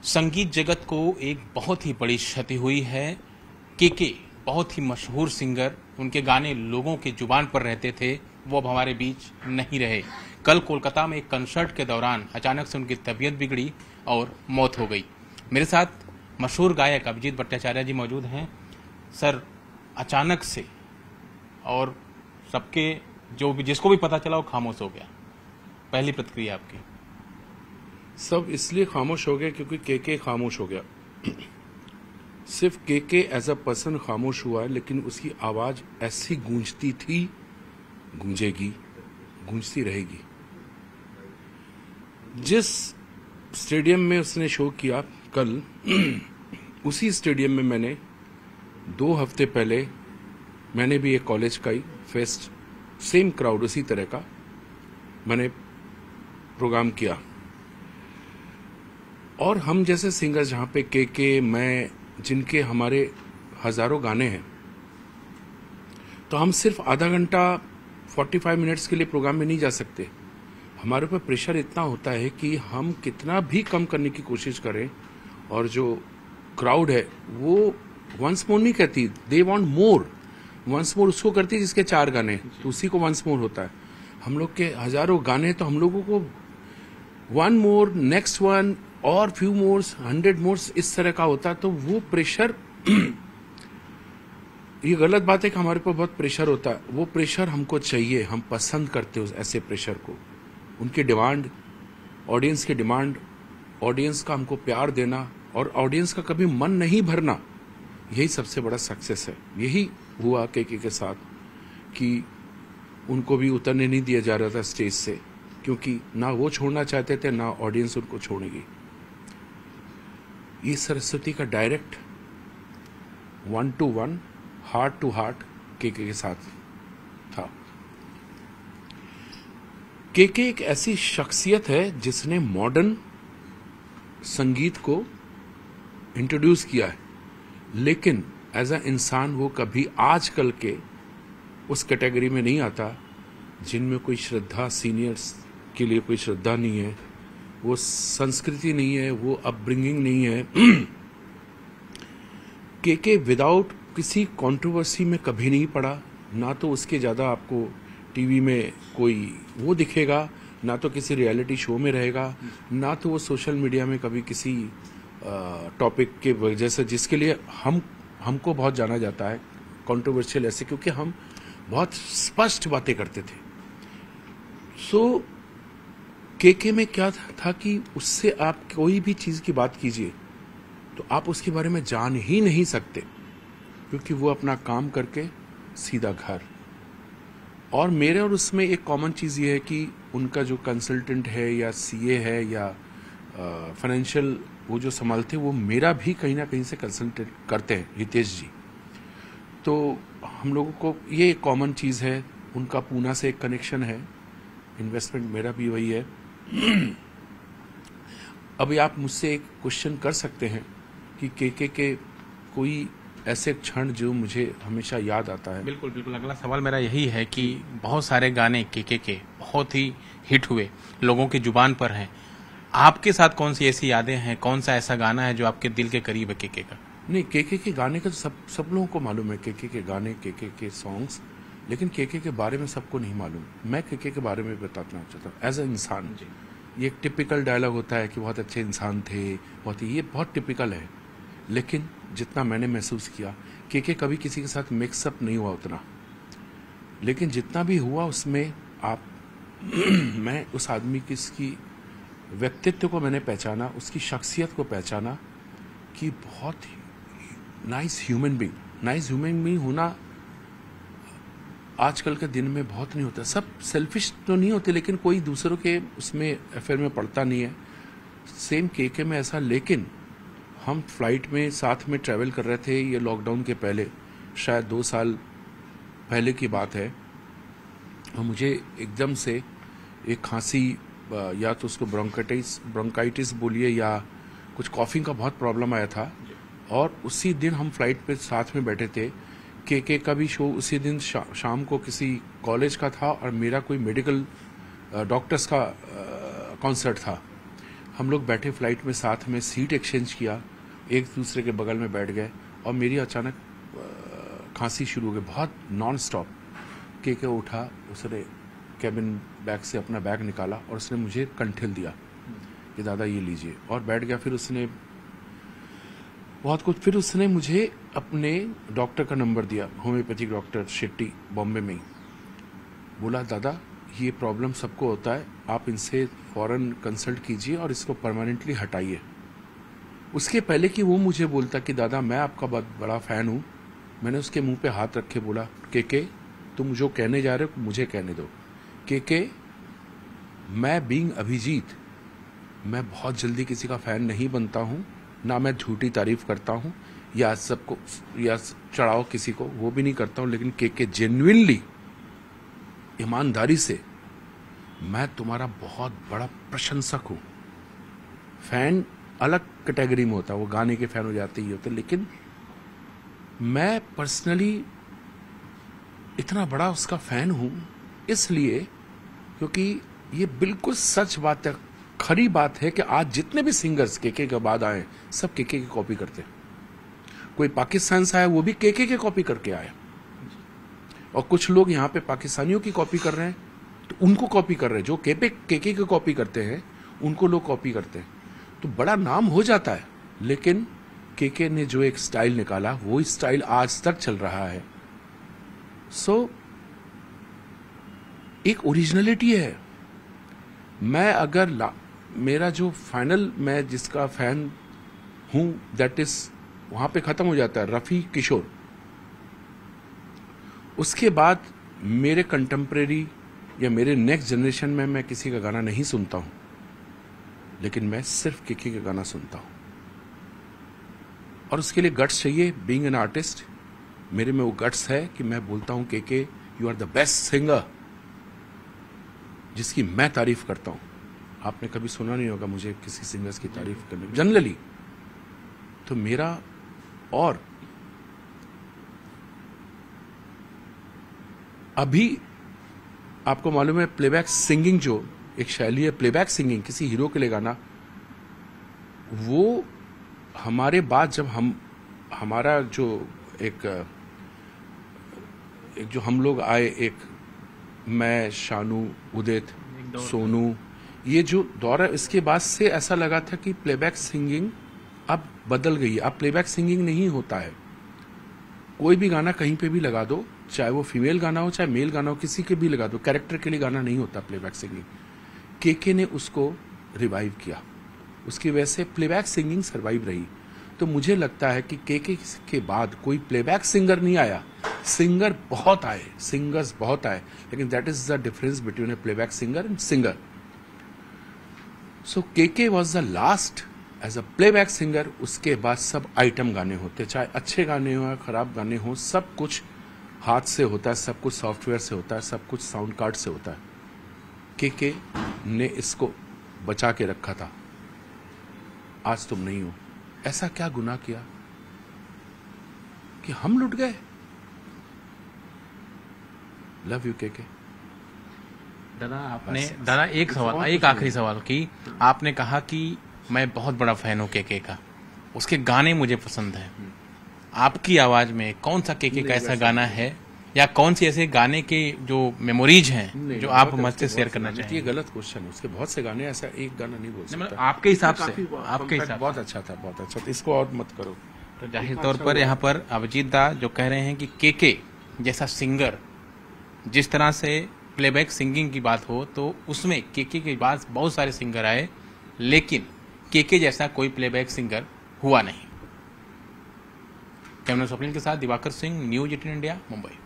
संगीत जगत को एक बहुत ही बड़ी क्षति हुई है। केके बहुत ही मशहूर सिंगर, उनके गाने लोगों के जुबान पर रहते थे, वो अब हमारे बीच नहीं रहे। कल कोलकाता में एक कंसर्ट के दौरान अचानक से उनकी तबीयत बिगड़ी और मौत हो गई। मेरे साथ मशहूर गायक अभिजीत भट्टाचार्य जी मौजूद हैं। सर, अचानक से और सबके जो भी जिसको भी पता चला वो खामोश हो गया, पहली प्रतिक्रिया आपकी? सब इसलिए खामोश हो गए क्योंकि केके खामोश हो गया। सिर्फ केके एज अ पर्सन खामोश हुआ है, लेकिन उसकी आवाज ऐसी गूंजती थी, गूंजेगी, गूंजती रहेगी। जिस स्टेडियम में उसने शो किया कल, उसी स्टेडियम में मैंने 2 हफ्ते पहले मैंने भी एक कॉलेज का ही फेस्ट, सेम क्राउड, उसी तरह का मैंने प्रोग्राम किया। और हम जैसे सिंगर, जहाँ पे केके, मैं, जिनके हमारे हजारों गाने हैं, तो हम सिर्फ आधा घंटा 45 मिनट्स के लिए प्रोग्राम में नहीं जा सकते। हमारे ऊपर प्रेशर इतना होता है कि हम कितना भी कम करने की कोशिश करें, और जो क्राउड है वो वंस मोर नहीं कहती, they want more. Once more उसको करती है जिसके 4 गाने, तो उसी को वंस मोर होता है। हम लोग के हजारों गाने, तो हम लोगों को 1 मोर, नेक्स्ट वन, और फ्यू मोर्स, 100 मोर्स, इस तरह का होता है। तो वो प्रेशर ये गलत बात है कि हमारे पर बहुत प्रेशर होता है। वो प्रेशर हमको चाहिए, हम पसंद करते हैं ऐसे प्रेशर को। उनकी डिमांड, ऑडियंस की डिमांड, ऑडियंस का हमको प्यार देना, और ऑडियंस का कभी मन नहीं भरना, यही सबसे बड़ा सक्सेस है। यही हुआ केके के साथ कि उनको भी उतरने नहीं दिया जा रहा था स्टेज से, क्योंकि ना वो छोड़ना चाहते थे, ना ऑडियंस उनको छोड़ेगी। ये सरस्वती का direct 1 to 1, heart to heart KK के साथ था। केके एक ऐसी शख्सियत है जिसने मॉडर्न संगीत को इंट्रोड्यूस किया है, लेकिन एज अ इंसान वो कभी आजकल के उस कैटेगरी में नहीं आता जिनमें कोई श्रद्धा, सीनियर्स के लिए कोई श्रद्धा नहीं है, वो संस्कृति नहीं है, वो अपब्रिंगिंग नहीं है। केके विदाउट किसी कंट्रोवर्सी में कभी नहीं पड़ा, ना तो उसके ज़्यादा आपको टीवी में कोई वो दिखेगा, ना तो किसी रियलिटी शो में रहेगा, ना तो वो सोशल मीडिया में कभी किसी टॉपिक के वजह से, जिसके लिए हमको बहुत जाना जाता है कंट्रोवर्शियल ऐसे, क्योंकि हम बहुत स्पष्ट बातें करते थे। सो केके में क्या था कि उससे आप कोई भी चीज की बात कीजिए तो आप उसके बारे में जान ही नहीं सकते, क्योंकि वो अपना काम करके सीधा घर। और मेरे और उसमें एक कॉमन चीज ये है कि उनका जो कंसल्टेंट है या सीए है या फाइनेंशियल वो जो संभालते, वो मेरा भी कहीं ना कहीं से कंसल्टेंट करते हैं, हितेश जी। तो हम लोगों को ये एक कॉमन चीज है। उनका पूना से एक कनेक्शन है, इन्वेस्टमेंट मेरा भी वही है। अभी आप मुझसे एक क्वेश्चन कर सकते हैं कि केके के कोई ऐसे क्षण जो मुझे हमेशा याद आता है। बिल्कुल बिल्कुल, अगला सवाल मेरा यही है कि बहुत सारे गाने केके के बहुत ही हिट हुए, लोगों की जुबान पर हैं। आपके साथ कौन सी ऐसी यादें हैं, कौन सा ऐसा गाना है जो आपके दिल के करीब है केके का? नहीं, केके के गाने का सब लोगों को मालूम है, केके के गाने, केके के सॉन्ग्स, लेकिन केके के बारे में सबको नहीं मालूम। मैं केके के बारे में बताना चाहता हूँ एज अ इंसान। ये एक टिपिकल डायलॉग होता है कि बहुत अच्छे इंसान थे, ये बहुत टिपिकल है। लेकिन जितना मैंने महसूस किया, केके कभी किसी के साथ मिक्सअप नहीं हुआ उतना, लेकिन जितना भी हुआ उसमें आप मैं उस आदमी की, इसकी व्यक्तित्व को मैंने पहचाना, उसकी शख्सियत को पहचाना कि बहुत नाइस ह्यूमन बीइंग होना आजकल के दिन में बहुत नहीं होता। सब सेल्फिश तो नहीं होते, लेकिन कोई दूसरों के उसमें अफेयर में पड़ता नहीं है। सेम केके में ऐसा। लेकिन हम फ्लाइट में साथ में ट्रैवल कर रहे थे, ये लॉकडाउन के पहले, शायद 2 साल पहले की बात है, और मुझे एकदम से एक खांसी, या तो उसको ब्रोंकाइटिस बोलिए, या कुछ कॉफिंग का बहुत प्रॉब्लम आया था। और उसी दिन हम फ्लाइट पे साथ में बैठे थे। केके का भी शो उसी दिन शाम को किसी कॉलेज का था, और मेरा कोई मेडिकल डॉक्टर्स का कॉन्सर्ट था। हम लोग बैठे फ्लाइट में साथ में, सीट एक्सचेंज किया, एक दूसरे के बगल में बैठ गए और मेरी अचानक खांसी शुरू हो गई, बहुत नॉन स्टॉप। के उठा, उसने कैबिन बैग से अपना बैग निकाला और उसने मुझे कंठिल दिया कि दादा ये लीजिए, और बैठ गया। फिर उसने बहुत कुछ, फिर उसने मुझे अपने डॉक्टर का नंबर दिया, होम्योपैथिक डॉक्टर शेट्टी, बॉम्बे में ही। बोला दादा ये प्रॉब्लम सबको होता है, आप इनसे फौरन कंसल्ट कीजिए और इसको परमानेंटली हटाइए। उसके पहले कि वो मुझे बोलता कि दादा मैं आपका बहुत बड़ा फ़ैन हूँ, मैंने उसके मुंह पे हाथ रख के बोला के तुम जो कहने जा रहे हो मुझे कहने दो। के मैं बीइंग अभिजीत, मैं बहुत जल्दी किसी का फ़ैन नहीं बनता हूँ, ना मैं झूठी तारीफ करता हूँ या सबको या चढ़ाओ किसी को, वो भी नहीं करता हूँ। लेकिन के जेन्युइनली, ईमानदारी से, मैं तुम्हारा बहुत बड़ा प्रशंसक हूँ। फैन अलग कैटेगरी में होता है, वो गाने के फैन हो जाते ही होते, लेकिन मैं पर्सनली इतना बड़ा उसका फैन हूँ इसलिए क्योंकि ये बिल्कुल सच बात है, खरी बात है कि आज जितने भी सिंगर्स के बाद आए सब के की कॉपी करते हैं। कोई पाकिस्तान से आया वो भी के कॉपी करके आया, और कुछ लोग यहाँ पे पाकिस्तानियों की कॉपी कर रहे हैं तो उनको कॉपी कर रहे हैं, जो के कॉपी करते हैं उनको लोग कॉपी करते हैं, तो बड़ा नाम हो जाता है। लेकिन के ने जो एक स्टाइल निकाला वो स्टाइल आज तक चल रहा है। एक ओरिजिनलिटी है। मैं अगर मेरा जो फाइनल, मैं जिसका फैन हूं दैट इज वहां पे खत्म हो जाता है, रफी किशोर। उसके बाद मेरे कंटेम्प्रेरी या मेरे नेक्स्ट जनरेशन में मैं किसी का गाना नहीं सुनता हूं, लेकिन मैं सिर्फ के का गाना सुनता हूं। और उसके लिए गट्स चाहिए। बीइंग एन आर्टिस्ट, मेरे में वो गट्स है कि मैं बोलता हूं के you are the best singer, जिसकी मैं तारीफ करता हूं। आपने कभी सुना नहीं होगा मुझे किसी सिंगर्स की तारीफ करने जनरली। तो मेरा, और अभी आपको मालूम है प्लेबैक सिंगिंग जो एक शैली है, प्लेबैक सिंगिंग, किसी हीरो के लिए गाना, वो हमारे बाद जब हमारा जो एक जो हम लोग आए, एक मैं, शानू, उदित, सोनू, ये जो दौर है, इसके बाद से ऐसा लगा था कि प्लेबैक सिंगिंग अब बदल गई है। अब प्लेबैक सिंगिंग नहीं होता है। कोई भी गाना कहीं पे भी लगा दो, चाहे वो फीमेल गाना हो चाहे मेल गाना हो, किसी के भी लगा दो, कैरेक्टर के लिए गाना नहीं होता प्लेबैक सिंगिंग। के ने उसको रिवाइव किया, उसकी वजह से प्लेबैक सिंगिंग सर्वाइव रही। तो मुझे लगता है कि के बाद कोई प्लेबैक सिंगर नहीं आया। सिंगर बहुत आए, सिंगर्स बहुत आए, लेकिन that is the difference between a playback singer and singer. So K was the last as a playback singer. उसके बाद सब आइटम गाने होते, चाहे अच्छे गाने हो या खराब गाने हो, सब कुछ हाथ से होता है, सब कुछ सॉफ्टवेयर से होता है, सब कुछ साउंड कार्ड से होता है। के ने इसको बचा के रखा था। आज तुम नहीं हो। ऐसा क्या गुनाह किया कि हम लुट गए? लव यू के। दादा एक सवाल, एक आखिरी सवाल कि आपने कहा कि मैं बहुत बड़ा फैन हूं के का, उसके गाने मुझे पसंद है। आपकी आवाज में कौन सा के का ऐसा गाना है या कौन से ऐसे गाने के जो मेमोरीज हैं जो आप मुझसे शेयर करना चाहेंगे? ये गलत क्वेश्चन है, उसके बहुत से गाने, ऐसा एक गाना नहीं बोल सकता। आपके हिसाब से, आपके हिसाब बहुत अच्छा था, बहुत अच्छा था, इसको और मत करो। तो जाहिर तौर पर यहाँ पर अभिजीत दा जो कह रहे हैं कि के जैसा सिंगर, जिस तरह से प्लेबैक सिंगिंग की बात हो तो उसमें के बाद बहुत सारे सिंगर आए, लेकिन के जैसा कोई प्लेबैक सिंगर हुआ नहीं। कैमरा स्वप्निल के साथ दिवाकर सिंह, न्यूज 18 इंडिया, मुंबई।